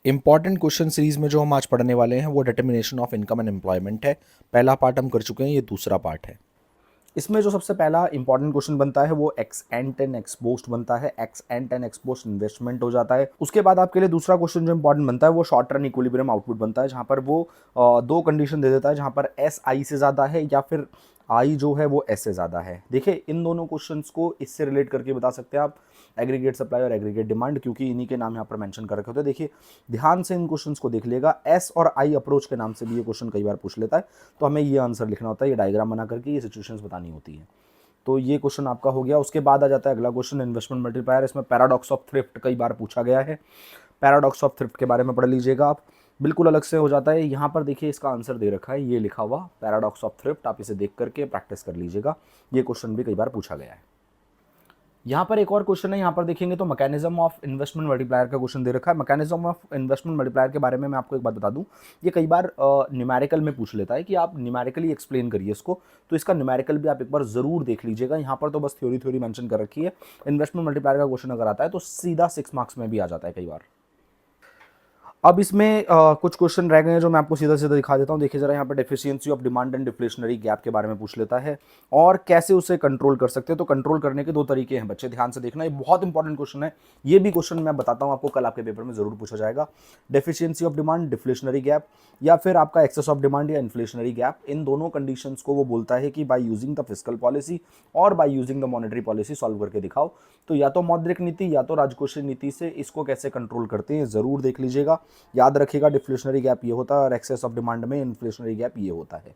Important question series में जो हम आज पढ़ने वाले हैं वो determination of income and employment है। पहला पार्ट हम कर चुके हैं, ये दूसरा पार्ट है। इसमें जो सबसे पहला इंपॉर्टेंट क्वेश्चन बनता है वो x and ten x post बनता है। X and ten x post investment हो जाता है। उसके बाद आपके लिए दूसरा क्वेश्चन जो इंपॉर्टेंट बनता है वो शॉर्ट टर्म इक्विलिब्रियम आउटपुट बनता है, जहां पर वो दो कंडीशन दे देता है, जहां पर एस आई से ज़्यादा है या फिर आई जो है वो एस से ज़्यादा है। देखिए, इन दोनों क्वेश्चंस को इससे रिलेट करके बता सकते हैं आप एग्रीगेट सप्लाई और एग्रीगेट डिमांड, क्योंकि इन्हीं के नाम यहाँ पर मेंशन कर रखे होते हैं। देखिए, ध्यान से इन क्वेश्चंस को देख लेगा। एस और आई अप्रोच के नाम से भी ये क्वेश्चन कई बार पूछ लेता है, तो हमें ये आंसर लिखना होता है, ये डायग्राम बना करके ये सिचुएशंस बतानी होती है। तो ये क्वेश्चन आपका हो गया। उसके बाद आ जाता है अगला क्वेश्चन, इन्वेस्टमेंट मल्टीप्लायर। इसमें पैराडॉक्स ऑफ थ्रिफ्ट कई बार पूछा गया है। पैराडॉक्स ऑफ थ्रिफ्ट के बारे में पढ़ लीजिएगा आप, बिल्कुल अलग से हो जाता है। यहाँ पर देखिए इसका आंसर दे रखा है, ये लिखा हुआ पैराडॉक्स ऑफ थ्रिफ्ट, आप इसे देख करके प्रैक्टिस कर लीजिएगा। ये क्वेश्चन भी कई बार पूछा गया है। यहाँ पर एक और क्वेश्चन है, यहाँ पर देखेंगे तो मैकेनिज्म ऑफ इन्वेस्टमेंट मल्टीप्लायर का क्वेश्चन दे रखा है। मैकेनिज्म ऑफ इन्वेस्टमेंट मल्टीप्लायर के बारे में मैं आपको एक बात बता दूं, ये कई बार न्यूमेरिकल में पूछ लेता है कि आप न्यूमेरिकली एक्सप्लेन करिए इसको, तो इसका न्यूमेरिकल भी आप एक बार जरूर देख लीजिएगा। यहाँ पर तो बस थ्योरी थ्योरी मेंशन कर रखी है। इन्वेस्टमेंट मल्टीप्लायर का क्वेश्चन अगर आता है तो सीधा 6 मार्क्स में भी आ जाता है कई बार। अब इसमें कुछ क्वेश्चन रह गए हैं जो मैं आपको सीधा सीधा दिखा देता हूँ। देखिए जरा, यहाँ पर deficiency of demand and deflationary gap के बारे में पूछ लेता है और कैसे उसे कंट्रोल कर सकते हैं। तो कंट्रोल करने के दो तरीके हैं बच्चे, ध्यान से देखना, ये बहुत इंपॉर्टेंट क्वेश्चन है। ये भी क्वेश्चन मैं बताता हूँ आपको, कल आपके पेपर में जरूर पूछा जाएगा। Deficiency of demand, deflationary gap, या फिर आपका एक्सेस ऑफ डिमांड या इन्फ्लेशनरी गैप, इन दोनों कंडीशंस को वो बोलता है कि by using the fiscal policy और by using the monetary policy solve करके दिखाओ। तो या तो मौद्रिक नीति या तो राजकोषीय नीति से इसको कैसे कंट्रोल करते हैं जरूर देख लीजिएगा। याद रखिएगा, डिफ्लेशनरी गैप ये होता है और एक्सेस ऑफ डिमांड में इन्फ्लेशनरी गैप ये होता है।